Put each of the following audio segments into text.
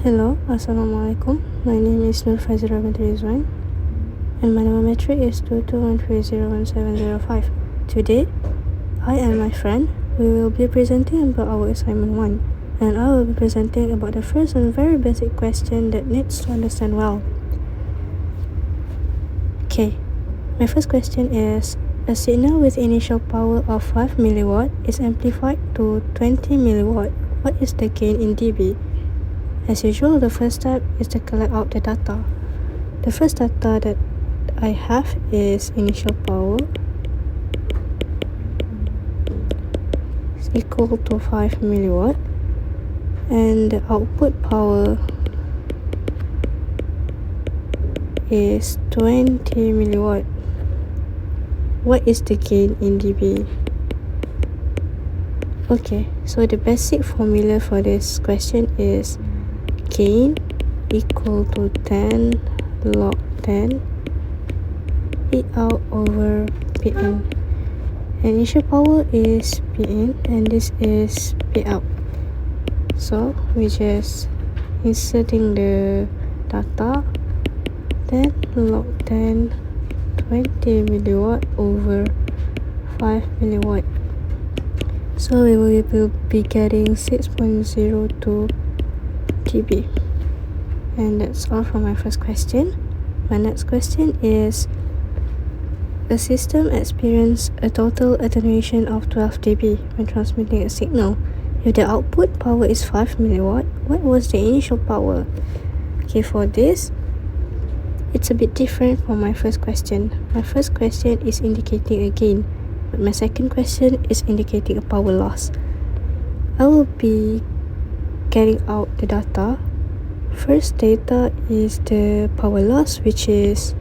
Hello, Assalamualaikum. My name is Nur Fazira binti Rizwan and my number is 2213011705. Today, I and my friend, we will be presenting about our assignment 1 and I will be presenting about the first and very basic question that needs to understand well. Okay, my first question is, a signal with initial power of 5 milliwatt is amplified to 20 milliwatt. What is the gain in dB? As usual, the first step is to collect out the data. The first data that I have is initial power is equal to 5 milliwatt and the output power is 20 milliwatt. What is the gain in dB? Okay, so the basic formula for this question is gain equal to 10 log 10 P out over Pn. Initial power is Pin and this is P out. So we just inserting the data 10 log 10 20 milliwatt over 5 milliwatt. So we will be getting 6.02 dB. And that's all for my first question. My next question is, a system experienced a total attenuation of 12 dB when transmitting a signal. If the output power is 5 milliwatt, what was the initial power? Okay, for this, it's a bit different from my first question. My first question is indicating a gain, but my second question is indicating a power loss. I will be getting out the data. First data is the power loss, which is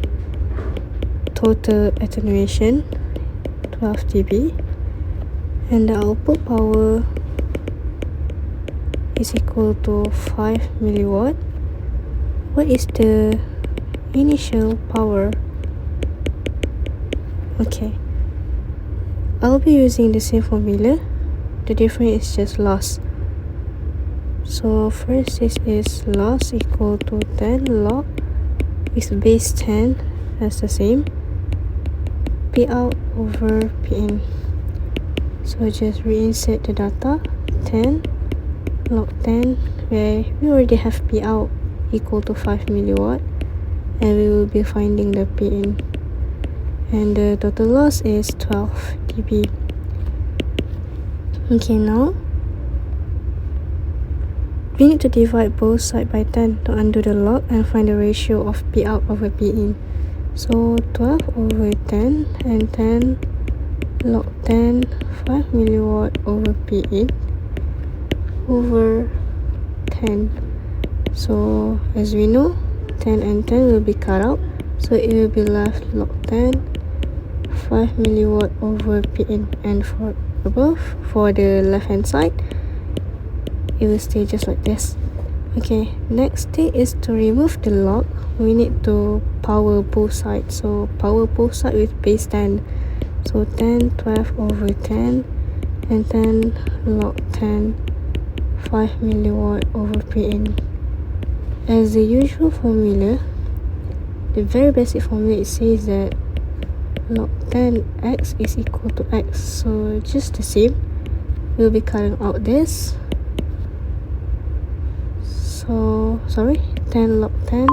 total attenuation 12 dB, and the output power is equal to 5 milliwatt. What is the initial power? Okay, I'll be using the same formula. The difference is just loss. So first this is loss equal to 10 log with base 10 as the same P out over Pin. So just reinsert the data 10 log 10 where we already have P out equal to 5 milliwatt and we will be finding the Pin, and the total loss is 12 dB. Okay, now we need to divide both sides by 10 to undo the log and find the ratio of P out over P in. So 12 over 10 and 10 log 10 5 milliwatt over P in over 10. So as we know, 10 and 10 will be cut out, so it will be left log 10 5 milliwatt over P in, and for above, for the left hand side, it will stay just like this. Okay, next thing is to remove the log. We need to power both sides, so power both sides with base 10. So 10 12 over 10 and 10 log 10 5 milliwatt over Pn. As the usual formula, the very basic formula, it says that log 10 x is equal to x, so just the same, we'll be cutting out this. So sorry, 10 log 10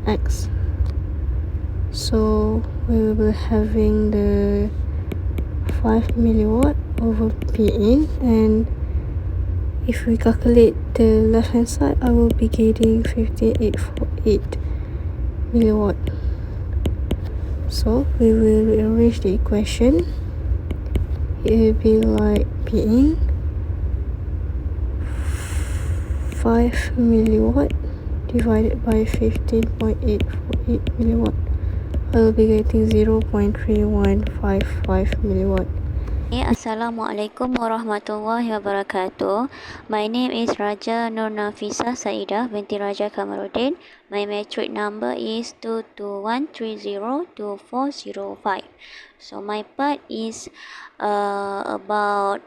x. So we will be having the 5 milliwatt over P in, and if we calculate the left hand side, I will be getting 5848 milliwatt. So we will rearrange the equation. It will be like P in 5 milliwatt divided by 15.848 milliwatt. I will be getting 0.3155 milliwatt. Assalamualaikum warahmatullahi wabarakatuh. My name is Raja Nur Nafisa Saidah binti Raja Kamaruddin. My matric number is 2213020405. So my part is about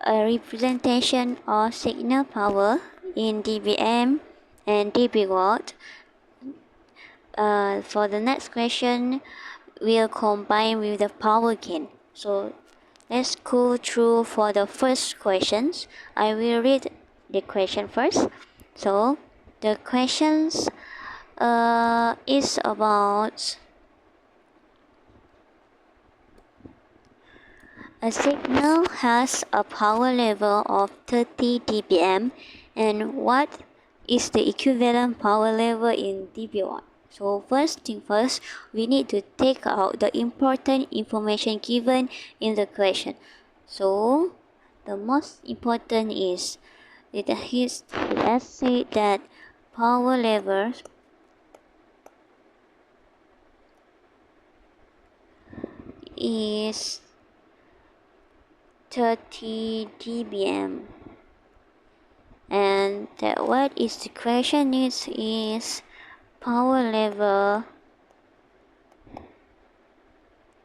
a representation of signal power in dBm and dB watt. For the next question, we'll combine with the power gain. So let's go through for the first questions. I will read the question first. So the questions is about a signal has a power level of 30 dBm, and what is the equivalent power level in dB watt? So first thing first, we need to take out the important information given in the question. So the most important is it has said that power level is 30 dBm, and that what is the question is power level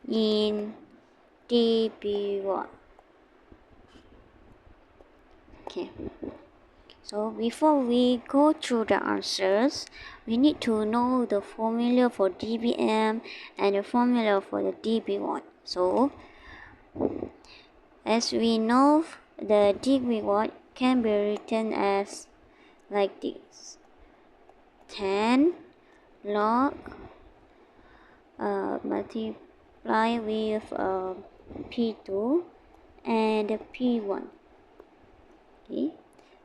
in dB watt. Okay, so before we go through the answers, we need to know the formula for dBm and the formula for the dB watt. So as we know, the dB watt can be written as like this: 10 log multiply with P2 and P1. Okay,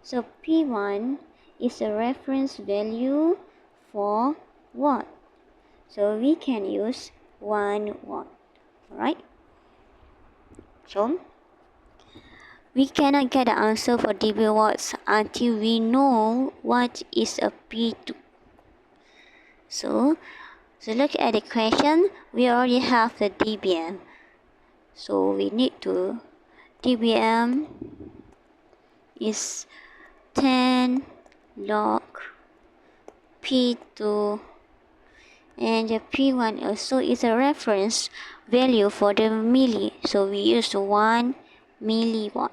so P1 is a reference value for watt, so we can use 1 watt. Alright, so we cannot get the answer for dB watts until we know what is a P2. So look at the question, we already have the dBm. So we need to, dBm is 10 log P2, and the P1 also is a reference value for the milli. So we use 1 milliwatt,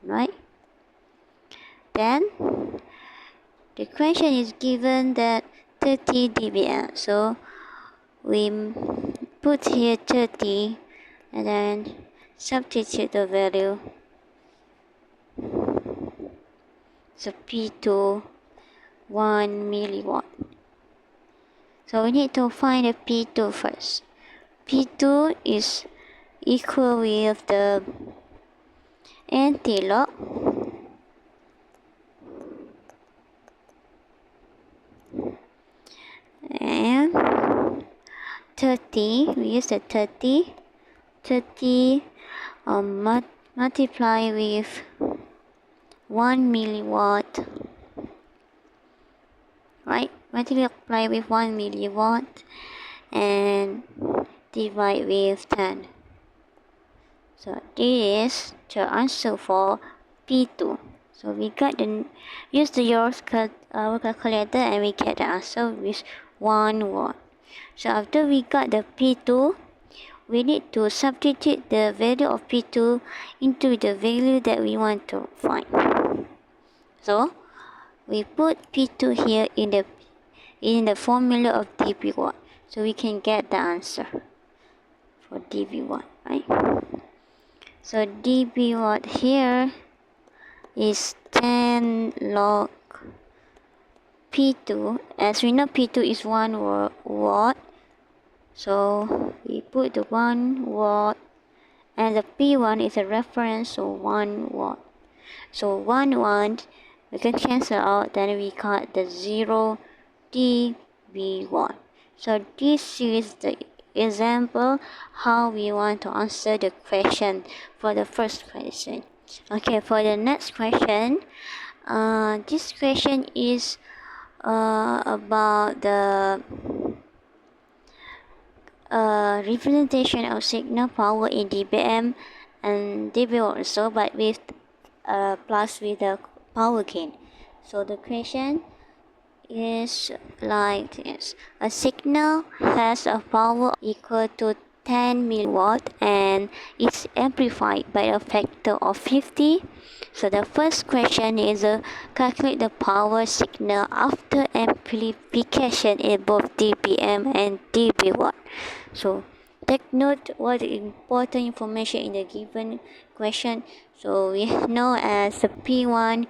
right? Then the question is given that 30 dBm. So we put here 30 and then substitute the value. So P2 1 milliwatt. So we need to find the P2 first. P2 is equal with the anti-log and 30. We use the 30 multiply with 1 milliwatt, right? Multiply with 1 milliwatt and divide with 10. So this is the answer for P2. So we got use our calculator and we get the answer with 1 watt. So after we got the P2, we need to substitute the value of P2 into the value that we want to find. So we put P2 here in the formula of dB watt, so we can get the answer for dB watt, right? So dB watt here is 10 log P2. As we know, P2 is 1 watt, so we put the 1 watt, and the P1 is a reference, so 1 watt. So 1 watt we can cancel out, then we got the 0 dB watt. So this is the example how we want to answer the question for the first question. Okay, for the next question, this question is about the representation of signal power in dBm and dB also, but with plus with the power gain. So the question is like this: a signal has a power equal to 10 milliwatt and it's amplified by a factor of 50. So the first question is calculate the power signal after amplification in both dBm and dBwatt. So take note what important information in the given question. So we know as the P1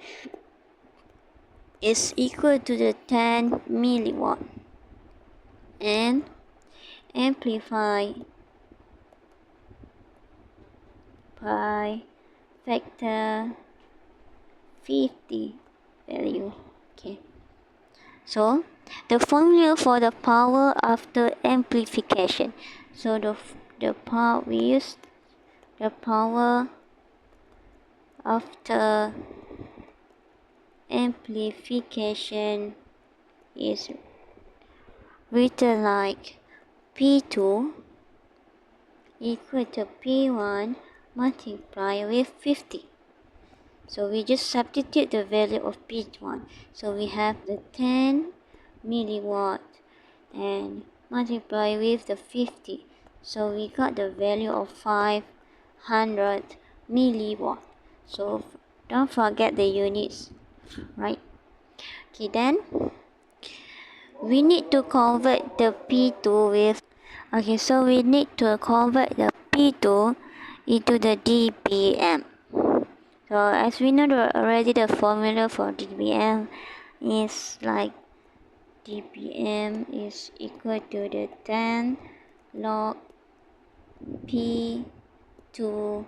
is equal to the 10 milliwatt and amplify by factor 50 value. Okay, so the formula for the power after amplification. So the power we use the power after amplification is written like P2 equal to P1 multiplied with 50. So we just substitute the value of P1. So we have the 10 milliwatt and multiply with the 50. So we got the value of 500 milliwatt. So don't forget the units, right? Okay, then we need to convert the P2 with so we need to convert the P2 into the dBm. So as we know already, the formula for dBm is like dBm is equal to the 10 log P2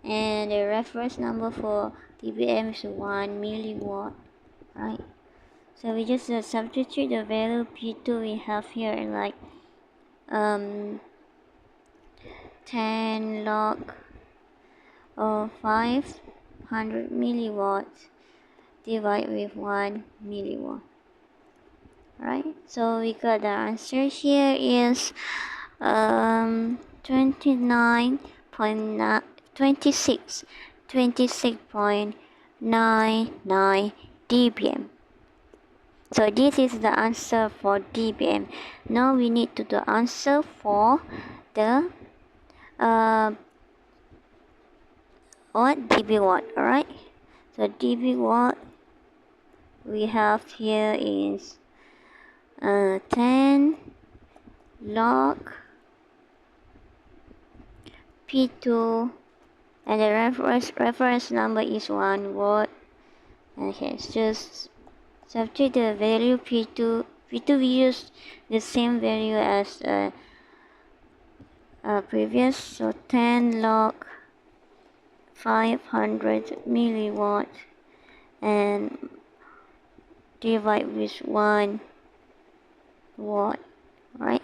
and the reference number for dBm is 1 milliwatt, right? So we just substitute the value P2 we have here in like 10 log of 500 milliwatts divided with 1 milliwatt. Right, so we got the answer here is 26.99 dBm. So this is the answer for dBm. Now we need to do answer for the dBwatt. Alright, so dBwatt we have here is 10 log P2 and the reference number is 1 watt. Okay, just substitute the value P2 we use the same value as previous, so 10 log 500 milliwatt and divide with 1 watt, right?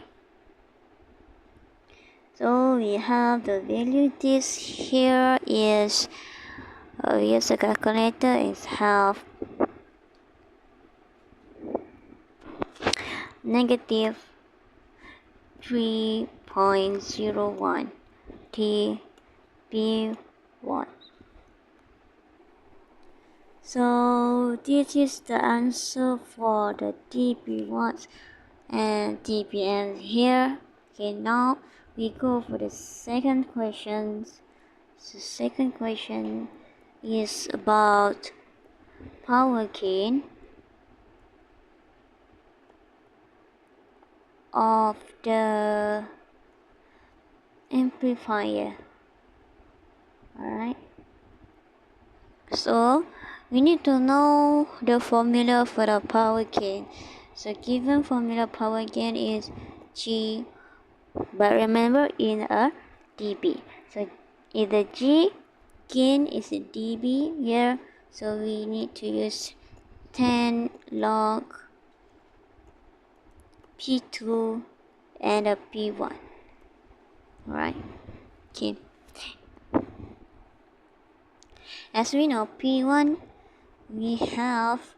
So we have the value. This here is we use a calculator is half negative 3.01 dB watt. So this is the answer for the dB watts and dBm here. Okay, now we go for the second question. The second question is about power gain of the amplifier. Alright, so we need to know the formula for the power gain. So given formula power gain is G, but remember in a dB. So if the G gain is a dB here, so we need to use 10 log P2 and a P1. Alright, okay. As we know, P1 we have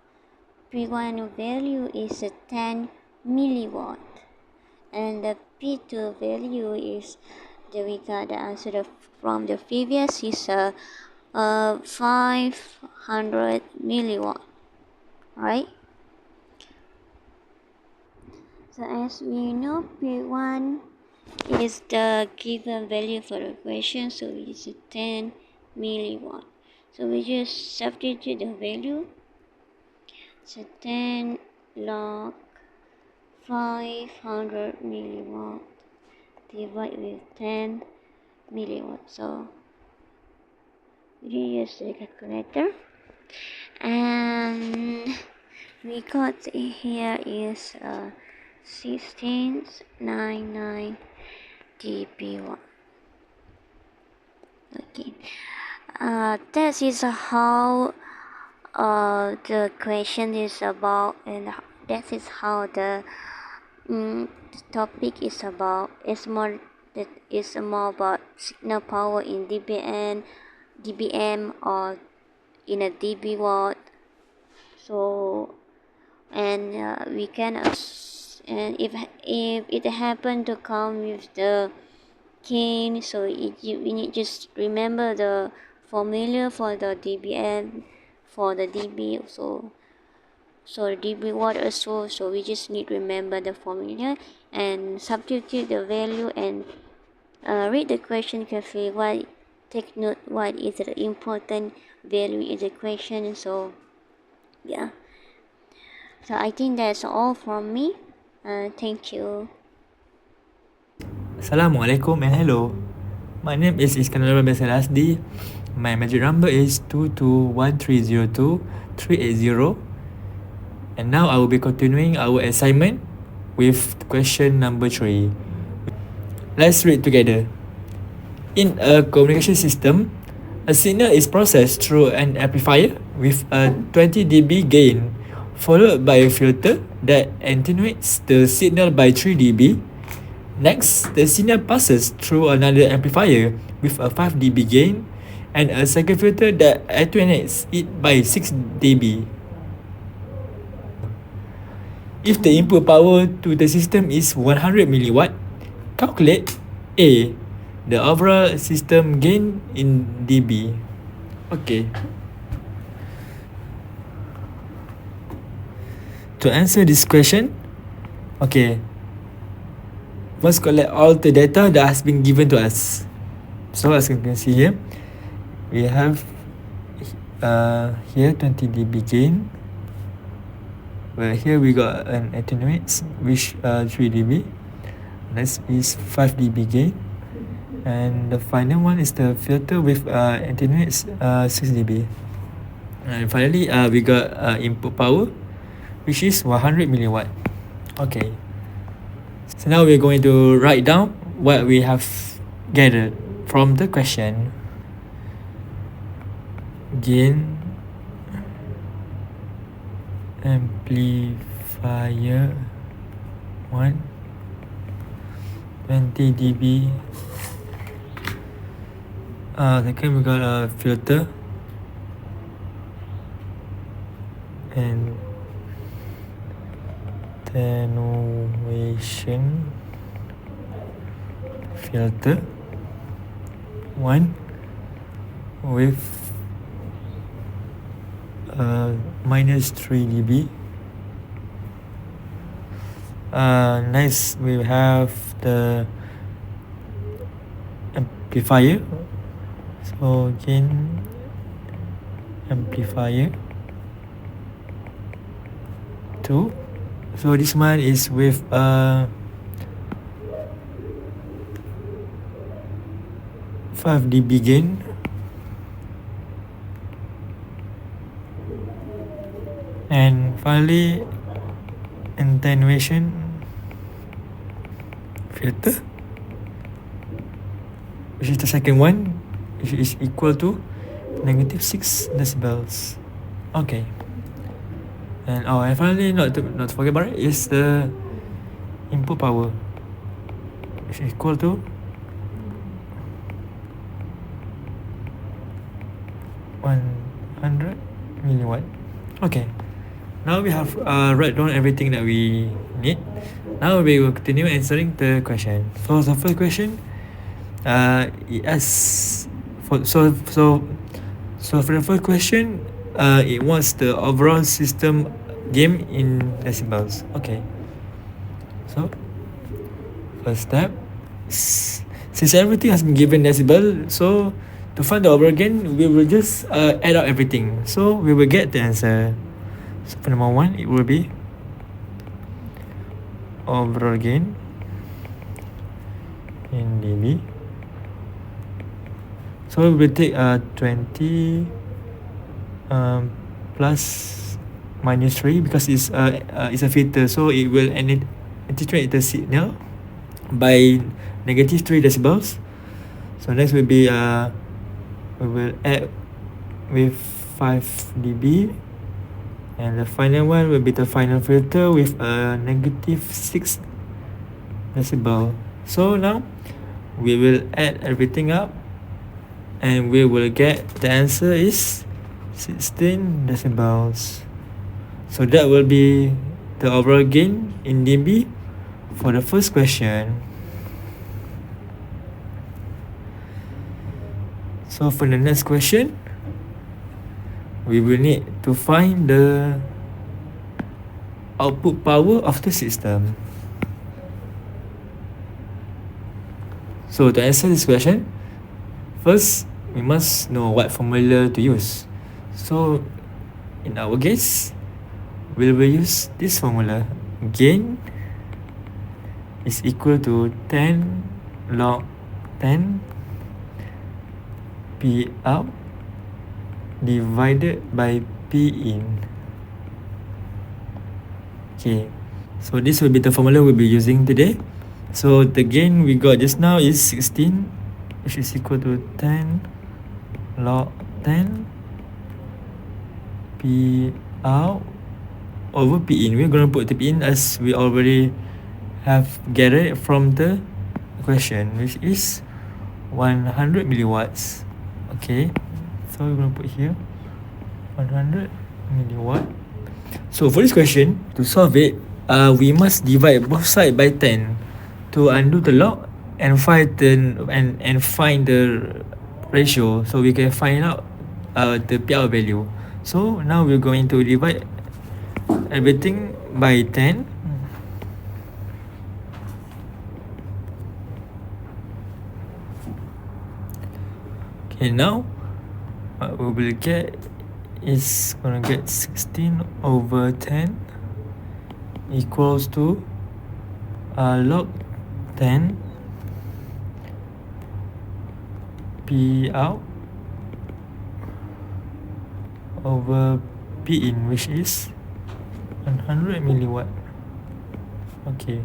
P1 value is a 10 milliwatt and the P2 value is we got the answer from the previous is 500 milliwatt, right? So as we know, P1 is the given value for the question, so it is 10 milliwatt. So we just substitute the value. So 10 log 500 milliwatt divided with 10 milliwatt. So we use the calculator, and we got here is 1699 dB1. Okay, that is how the question is about, and that is how the topic is about. That is more about signal power in dBm, or in a dB watt. So, and we can and if it happen to come with the gain, so we need just remember the formula for the dBm, for the dB. So dB watt also, so we just need to remember the formula and substitute the value, and read the question carefully. Take note what is the important value in the question. So yeah, so I think that's all from me. Thank you. Assalamualaikum and hello. My name is Iskandar Basel Asdi. My magic number is 221302380. And now I will be continuing our assignment with question number 3. Let's read together. In a communication system, a signal is processed through an amplifier with a 20 dB gain, followed by a filter that attenuates the signal by 3 dB. Next, the signal passes through another amplifier with a 5 dB gain and a second filter that attenuates it by 6 dB. If the input power to the system is 100 milliwatt, calculate A, the overall system gain in dB. Okay. To answer this question, okay, first collect all the data that has been given to us. So as you can see here, we have here 20 dB gain. Well, here we got an attenuates which 3 dB. Next is 5 dB gain, and the final one is the filter with attenuates 6 dB. And finally, we got input power, which is 100 milliwatt. Okay. So now we're going to write down what we have gathered from the question. Gain amplifier 1, 20 dB. Second we got a filter and attenuation filter 1 with minus 3 dB. Next we have the amplifier. So gain amplifier 2. So this one is with 5 dB gain. And finally, attenuation filter, which is the second one, which is equal to -6 decibels. Okay. And finally, not to forget about it, is the input power, which is equal to 100 milliwatt. Okay. Now we have write down everything that we need. Now we will continue answering the question. So the first question, for the first question, it wants the overall system gain in decibels. Okay. So first step, since everything has been given decibel, so to find the overall gain, we will just add up everything. So we will get the answer. So for number 1, it will be overall gain in dB. So we will take 20 plus minus 3 because it's a filter, so it will attenuate the signal by negative 3 decibels. So next will be we will add with 5 dB, and the final one will be the final filter with a negative 6 decibel. So now we will add everything up and we will get the answer is 16 decibels. So that will be the overall gain in dB for the first question. So for the next question, we will need to find the output power of the system. So to answer this question, first we must know what formula to use. So in our case, we will use this formula. Gain is equal to 10 log 10 P out divided by P in. Okay, so this will be the formula we'll be using today. So the gain we got just now is 16, which is equal to 10 log 10 P out over P in. We're going to put the P in as we already have gathered from the question, which is 100 milliwatts. Okay, so we're going to put here 100 milliwatt. So for this question, to solve it, we must divide both sides by 10 to undo the log and find the ratio, so we can find out the P out value. So now we're going to divide everything by 10. Okay, now what we will get is gonna get 16 over 10 equals to log 10 P out over P in, which is 100 milliwatt. Okay.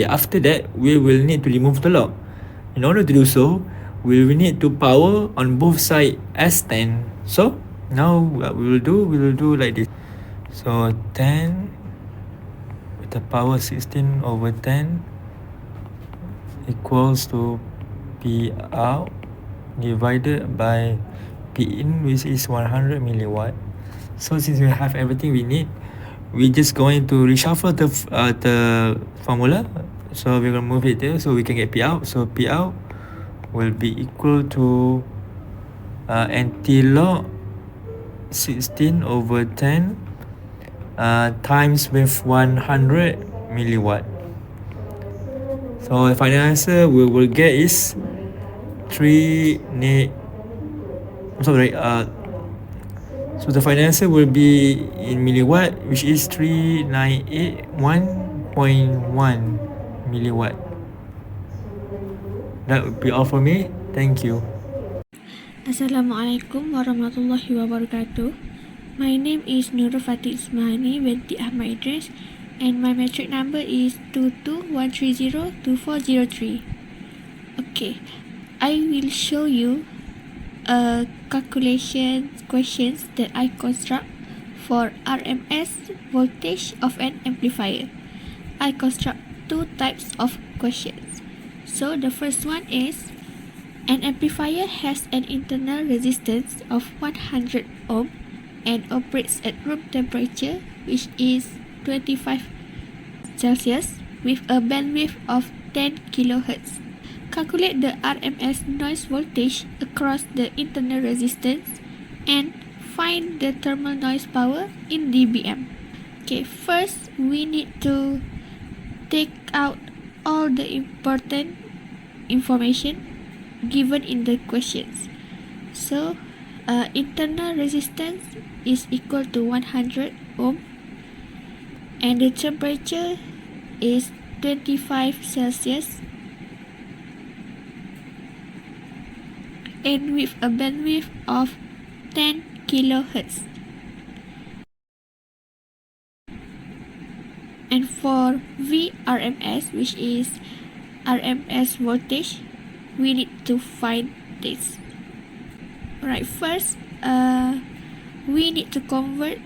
After that, we will need to remove the log. In order to do so, we will need to power on both sides as 10. So now what we will do like this. So 10 with the power 16 over 10 equals to P out divided by P in, which is 100 milliwatt. So since we have everything we need, we're just going to reshuffle the formula. So we're going to move it there so we can get P out. So P out will be equal to NT log 16 over 10 times with 100 milliwatt. So the final answer we will get is so the final answer will be in milliwatt, which is 3981.1 milliwatt. That would be all for me. Thank you. Assalamualaikum warahmatullahi wabarakatuh. My name is Nurul Fatih Ismahani binti Ahmad Idris, and my metric number is 2213024003. Okay, I will show you a calculation questions that I construct for RMS voltage of an amplifier. I construct two types of questions. So the first one is, an amplifier has an internal resistance of 100 ohm and operates at room temperature, which is 25 Celsius, with a bandwidth of 10 kHz. Calculate the RMS noise voltage across the internal resistance and find the thermal noise power in dBm. Okay, first we need to take out all the important information given in the questions. So, internal resistance is equal to 100 ohm, and the temperature is 25 Celsius, and with a bandwidth of 10 kilohertz. And for VRMS, which is RMS voltage, we need to find this. Alright, first, we need to convert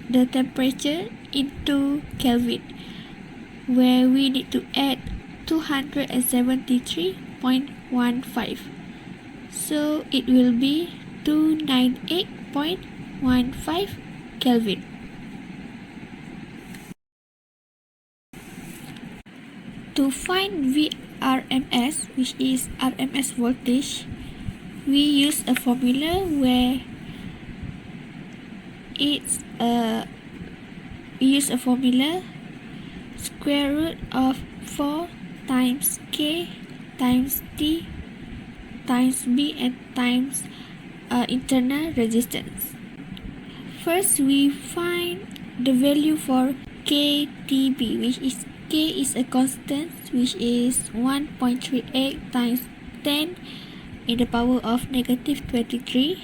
the temperature into Kelvin, where we need to add 273.15. So it will be 298.15 Kelvin. To find VRMS, which is RMS voltage, we use a formula where square root of 4 times K times T times B and times internal resistance. First, we find the value for KTB, which is K is a constant, which is 1.38 times 10 in the power of negative 23,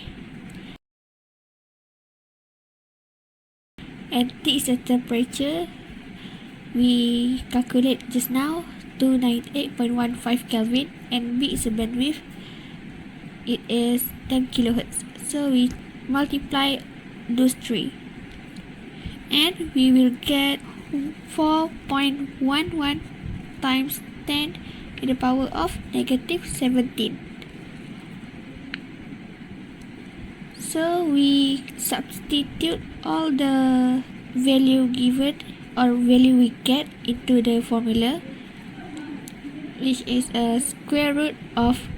and T is a temperature we calculate just now, 298.15 Kelvin, and B is a bandwidth, it is 10 kilohertz. So we multiply those three, and we will get 4.11 times 10 in the power of negative 17. So we substitute all the value given or value we get into the formula, which is a square root of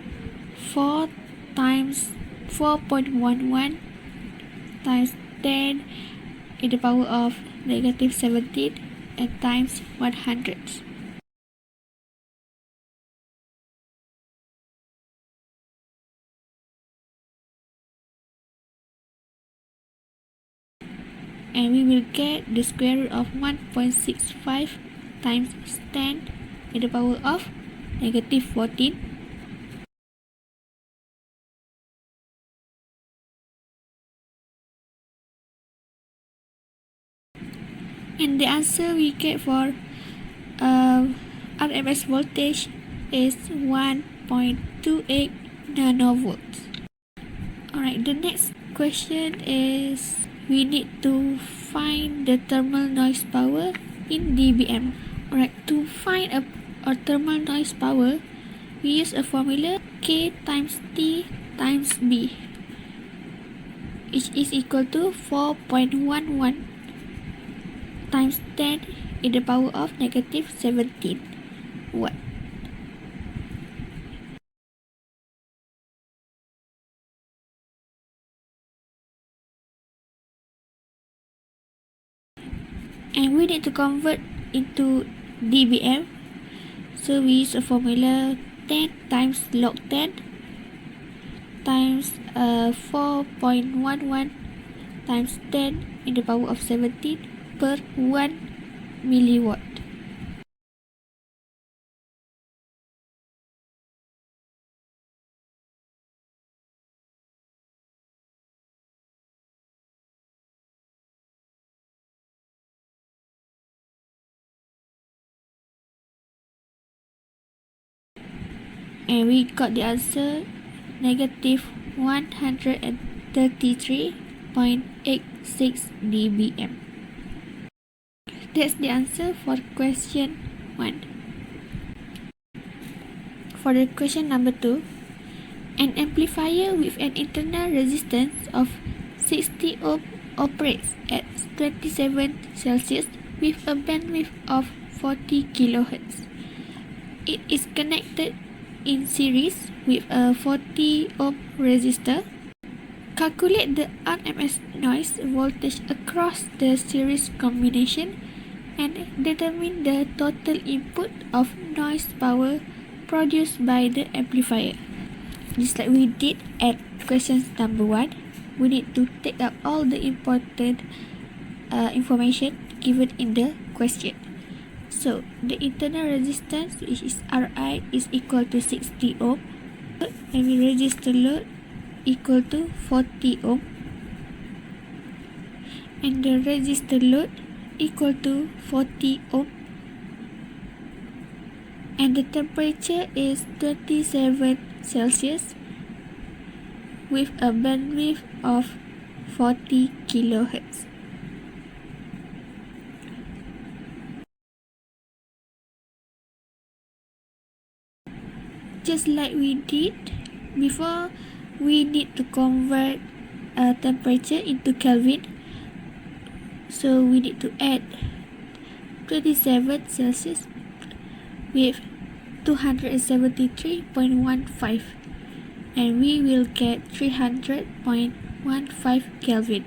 4 times 4.11 times 10 in the power of negative 17 and times 100. And we will get the square root of 1.65 times 10 in the power of negative 14. And the answer we get for RMS voltage is 1.28 nanovolts. Alright, the next question is we need to find the thermal noise power in dBm. Alright, to find a thermal noise power, we use a formula K times T times B, which is equal to 4.11 times 10 in the power of negative 17 watt. And we need to convert into dBm, so we use a formula 10 times log 10 times 4.11 times 10 in the power of 17 per 1 milliwatt. And we got the answer negative 133.86 dBm. That's the answer for question 1. For the question number 2, an amplifier with an internal resistance of 60 ohm operates at 27 Celsius with a bandwidth of 40 kHz. It is connected in series with a 40 ohm resistor. Calculate the RMS noise voltage across the series combination and determine the total input of noise power produced by the amplifier. Just like we did at question number 1, we need to take out all the important information given in the question. So the internal resistance, which is Ri, is equal to 60 ohm, and the resistor load equal to 40 ohm, and the resistor load equal to 40 ohm, and the temperature is 27 Celsius with a bandwidth of 40 kilohertz. Just like we did before, we need to convert temperature into Kelvin. So we need to add 27 Celsius with 273.15, and we will get 300.15 Kelvin.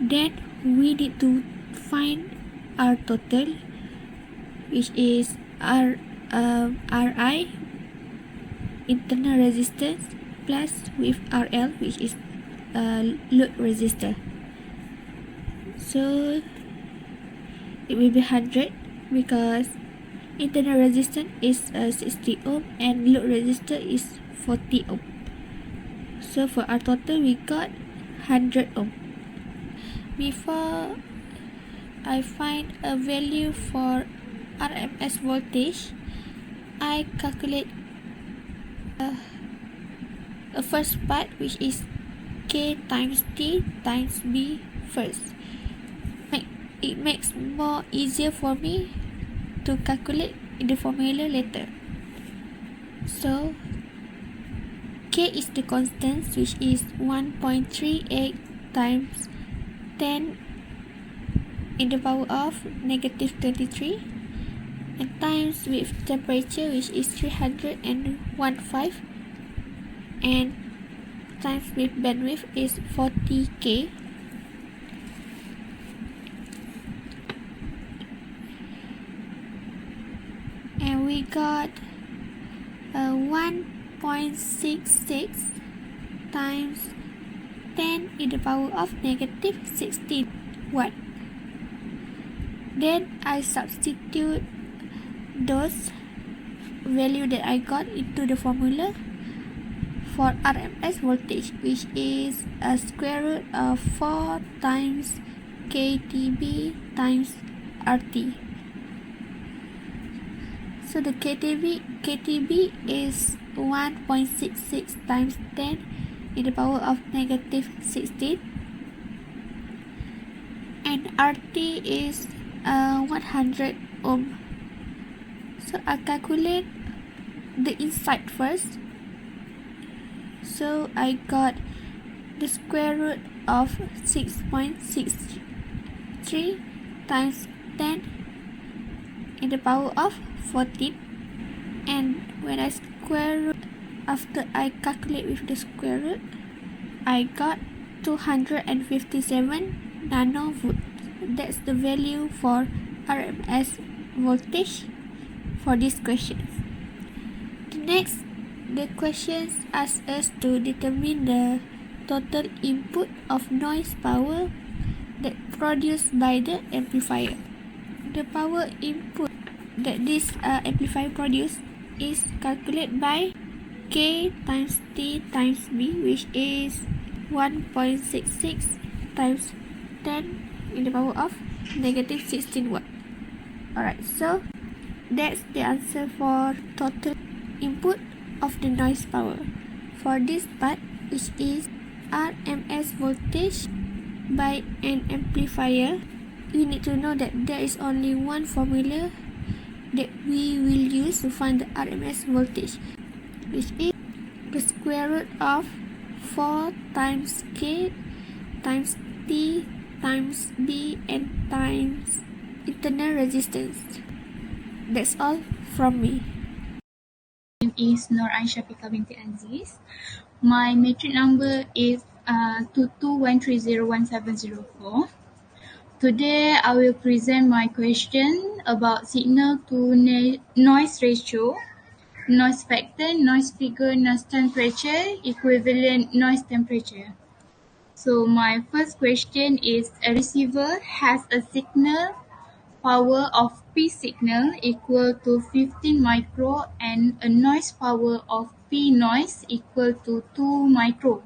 Then we need to find our total, which is Ri, internal resistance, plus with RL, which is load resistor. So it will be 100 because internal resistance is 60 ohm and load resistor is 40 ohm. So for our total, we got 100 ohm. Before I find a value for RMS voltage, I calculate a first part, which is K times T times B first. It makes more easier for me to calculate the formula later. So K is the constant, which is 1.38 times 10 in the power of negative 33, and times with temperature, which is 315, and times with bandwidth is 40K. And we got 1.66 times 10 in the power of negative 16 watt. Then I substitute those value that I got into the formula for RMS voltage, which is a square root of 4 times KTB times RT. So the KTB is 1.66 times 10 in the power of negative 16, and RT is 100 ohm. So I calculate the inside first. So I got the square root of 6.63 times 10 in the power of 14, and when I square root, after I calculate with the square root, I got 257 nanovolt. That's the value for RMS voltage for this question. The questions ask us to determine the total input of noise power that produced by the amplifier. The power input that this amplifier produces is calculated by K times T times B, which is 1.66 times 10 in the power of negative 16 watt. Alright, so that's the answer for total input of the noise power. For this part, which is RMS voltage by an amplifier, we need to know that there is only one formula that we will use to find the RMS voltage, which is the square root of 4 times K times T times B and times internal resistance. That's all from me. My name is Nur Aisha Pika binti Aziz. My matric number is 2213017004. Today I will present my question about signal to noise ratio, noise factor, noise figure, noise temperature, equivalent noise temperature. So my first question is, a receiver has a signal power of P signal equal to 15 micro and a noise power of P noise equal to 2 micro.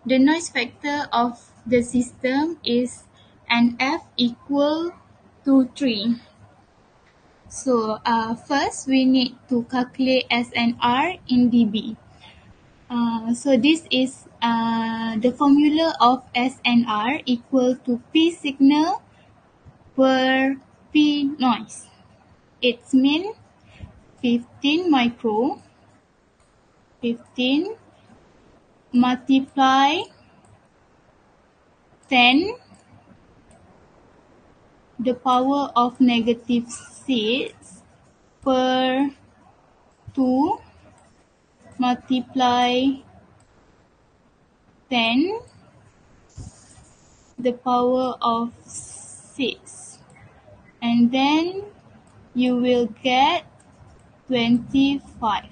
The noise factor of the system is NF equal to 3. So first we need to calculate SNR in dB. So this is the formula of SNR equal to P signal per P noise. It's mean 15 micro, 15 multiply 10 the power of negative 6 per 2 multiply 10 the power of 6, and then you will get 25.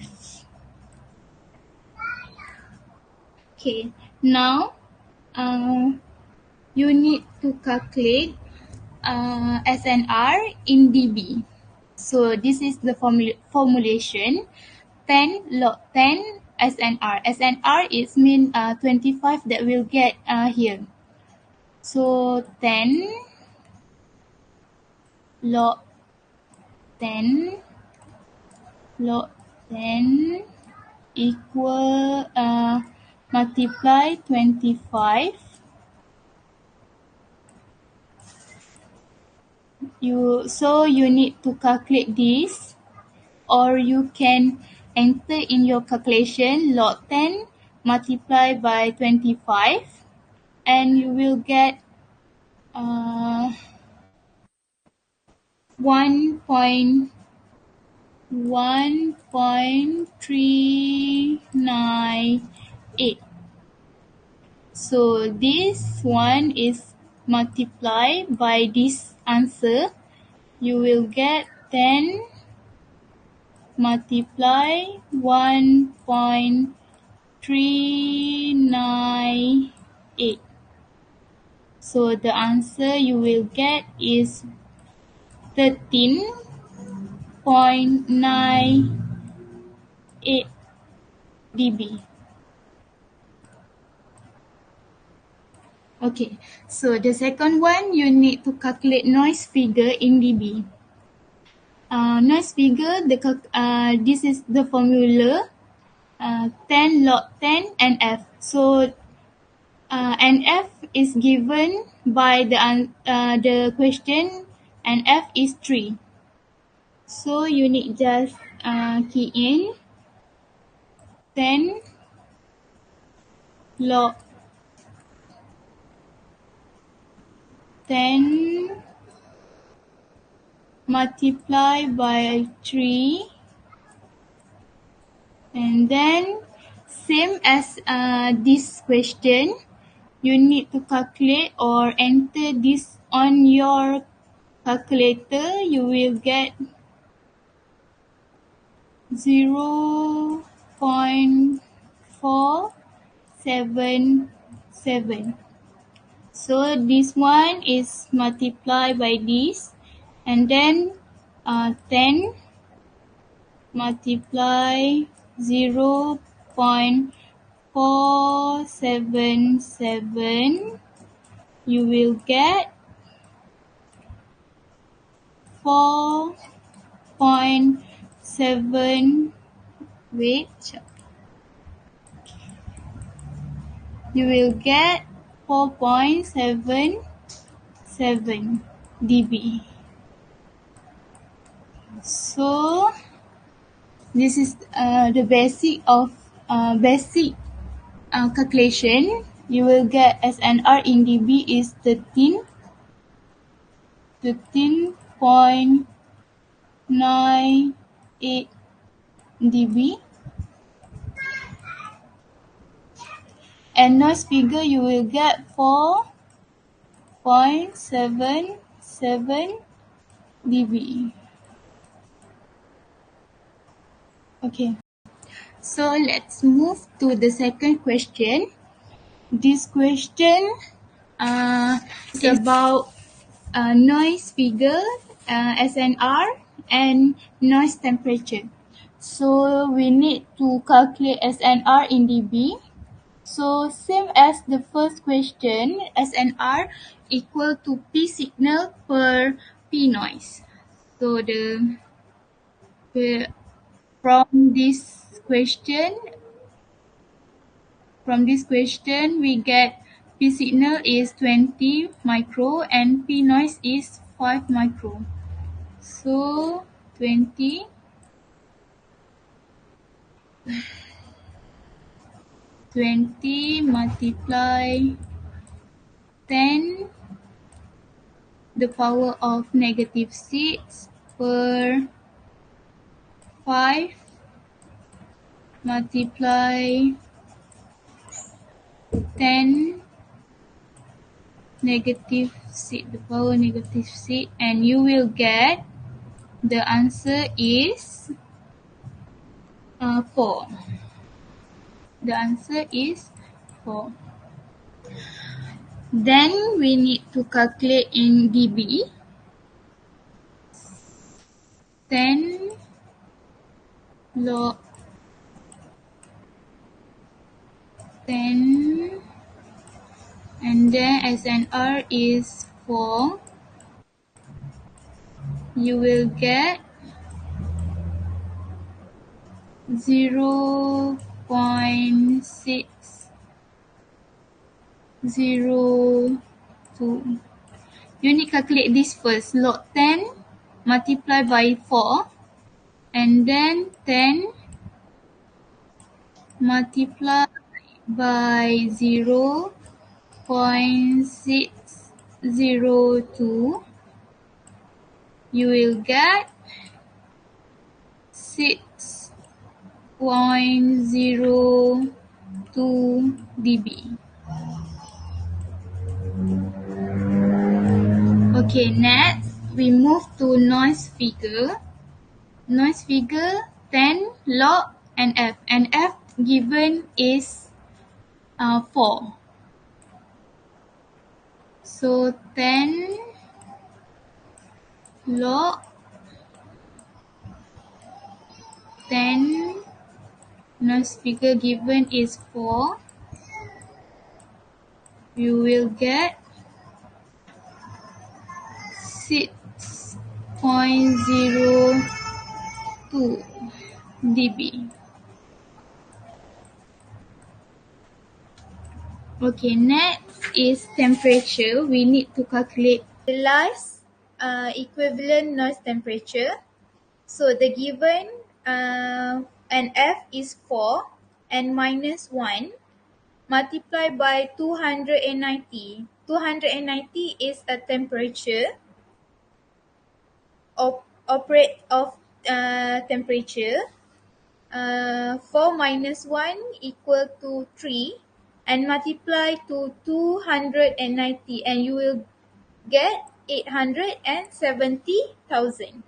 Okay, now you need to calculate SNR in dB. So this is the formulation 10 log 10 SNR. SNR is mean 25 that we'll get here. So 10 log 10 log 10 equal multiply 25. You need to calculate this, or you can enter in your calculation log 10 multiply by 25, and you will get 1.398. So this one is multiplied by this answer. You will get 10 multiply 1.398. So the answer you will get is 13.98 dB. Okay, so the second one, you need to calculate noise figure in dB. Noise figure, this is the formula 10 log 10 NF. So NF is given by the question, NF is 3. So you need just key in 10 log 10 multiply by 3, and then same as this question, you need to calculate or enter this on your calculator. You will get 0.477. So this one is multiplied by this, and then 10 multiply 0.477, you will get 4.7. You will get 4.77 dB. So this is the basic of calculation. You will get SNR in dB is 13.98 dB, and noise figure you will get 0.77 dB. Okay, so let's move to the second question. This question is about noise figure, SNR, and noise temperature. So we need to calculate SNR in dB. So same as the first question, SNR equal to P signal per P noise. So from this question we get P signal is 20 micro and P noise is 5 micro. So 20 multiply 10 the power of -6 per 5 multiply 10 -6 the power -6 and you will get the answer is 4. The answer is 4. Then we need to calculate in dB. 10 log 10 and then SNR is 4. You will get 0.602. You need to calculate this first. Log 10 multiply by 4 and then 10 multiply by 0.602. You will get 6.02 dB. Okay, next we move to noise figure. Noise figure 10 log and F given is 4. So 10 log 10 noise figure given is 4. You will get 6.02 dB. Okay, next is temperature. We need to calculate the last equivalent noise temperature. So the given and F is 4 and -1 multiplied by 290. 290 is a temperature of temperature. 4 minus 1 equal to 3 and multiply to 290 and you will get 870,000.